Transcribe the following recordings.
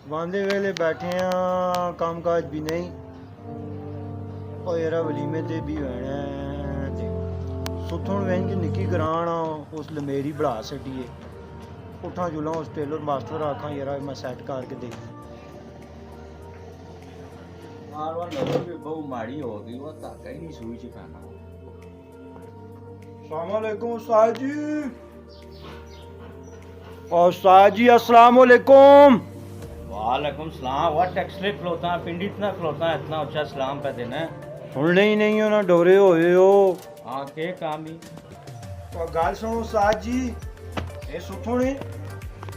वांदे वेले बैठे हैं, काम काज भी नहीं। और यारा वलीमे ते भी होना ते सुथन वें के निकी कराना उसले मेरी बढ़ा सटिए उठा जुला उस टेलर मास्टर आखा यारा मैं सैट करके देख मारवा नजर भी बहु माड़ी हो गई वो ताका ही नहीं सुई च खाना। अस्सलाम वालेकुम उस्ताद जी। और उस्ताद जी अस्सलाम वालेकुम। वालेकुम सलाम। वो टैक्सले खलोता पिंडी इतना खलोता इतना ऊंचा सलाम पे देना है। सुनने ही नहीं हो ना डोरे होए हो। हाँ के काम ही और गाल सुनो उस्ताद जी ये सुथुने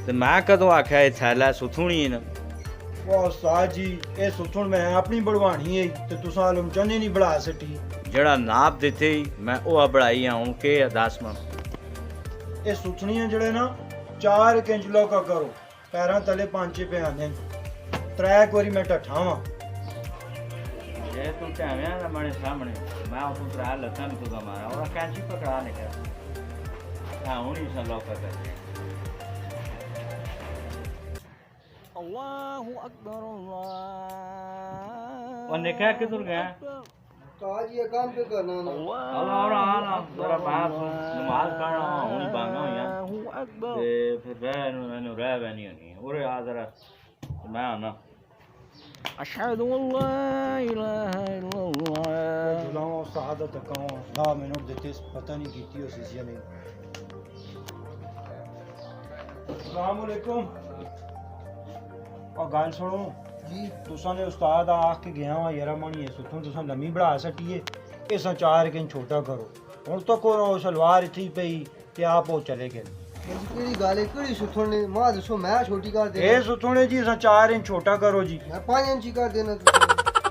ते मैं कदों आख्या ये थैला सुथुनी न वो उस्ताद जी ये सुथुन मैं अपनी बढ़वानी है ते तुसा आलम चने नहीं बढ़ा सटी जड़ा नाप देते ही मैं वो बढ़ाई आऊं के 10 मन। ये सुथनियां जड़े ना 4 इंच लौका करो पैरां तले 5 पे आने 3 बारी मैं टठा वां ये तू टाइम ना मेरे सामने मैं उसको त्रा लता में तुझा मारा और कैंची पकड़ा ने कर हां उनी सा लौका कर। अल्लाहु अकबर अल्लाह। और ने क्या किधर गया उस्ताद ये काम पे करना ना अल्लाह अल्लाह जरा बात नमाज पढ़ना हुन बांगा यार अल्लाहु अकबर। ते फिर रहनु रह नहीं होनी और आ जरा मैं आना अशहदु अल्ला इलाहा इल्लल्लाह। जुलावा उस्ताद तक ला मैंने देते पता नहीं कीती उस इसी ने। अस्सलाम वालेकुम। और गाल सुनो जी तुसा ने उस्ताद आख के गया वा यारा मनी है सुथन तुसा लम्मी बढ़ा सटिए इसा 4 इंच छोटा करो हुन तो को सलवार इथी पई ते आप वो चले गए केड़ी गल है केड़ी सुथन ने मां दसो मैं छोटी कर ए देना सुथने जी इसा 4 इंच छोटा करो जी मैं 5 इंच ही कर देना तुसी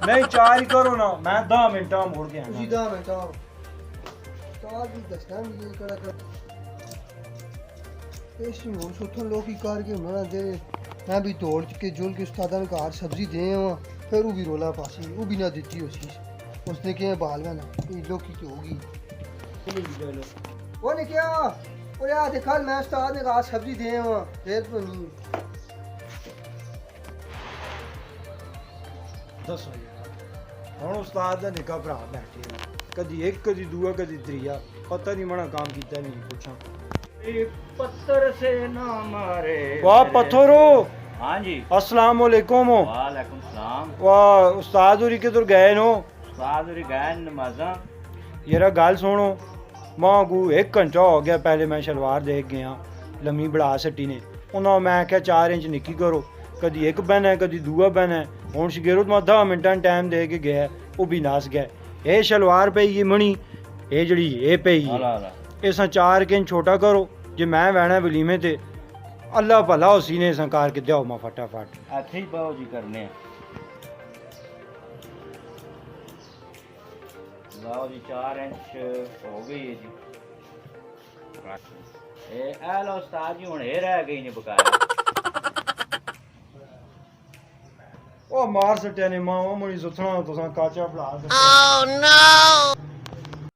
नहीं 4 ही करो ना मैं 10 मिनटा मुड़ गया तुसी दा मैं चाह चाह भी दसना भी करा कर ऐसी हो सुथन लोग ही कर के ना दे मैं भी दौड़ के जुल के उस्तादा ने कहा सब्जी दे आवा फिर वो भी रोला पासी वो भी ना देती उसी उसने क्या बाल में ना ये लोग की होगी वो ने क्या और यार देखा मैं उस्ताद ने कहा सब्जी दे आवा फिर तो नहीं दसो यार हुन उस्ताद दा निका भरा बैठे कदी एक कदी दूआ कदी त्रीया पता नहीं मना काम कीता नहीं पूछा पत्थर से ना मारे वाह पत्थरो हाँ जी अस्सलाम वालेकुम वालेकुम सलाम। वाह उस्ताद होरी किधर गए नो साद री गए नमाजा यारा गल सुनो मां को 1 घंटा हो गया पहले मैं शलवार देख गया लम्मी बढ़ा सटी ने उन्होंने मैं आख्या 4 इंच निक्की करो कदी एक बन है कदी दूआ बन है हुन शगेरो मैं 10 मिनटां टाइम दे के गया वो भी नास गया ये शलवार पे ये मणी ये जड़ी ये पे इसा 4 इंच छोटा करो जे मैं वैना वलीमे ते अल्लाह भला उसी ने संकार के दियो मैं फटाफट अच्छे ही बाबू जी करने बाबू जी 4 इंच हो गई है जी ए लो उस्ताद जी हुन ए रह गई ने बकाया ओ मार सटिया ने मां मणी सुथना तुसा काचा बढ़ा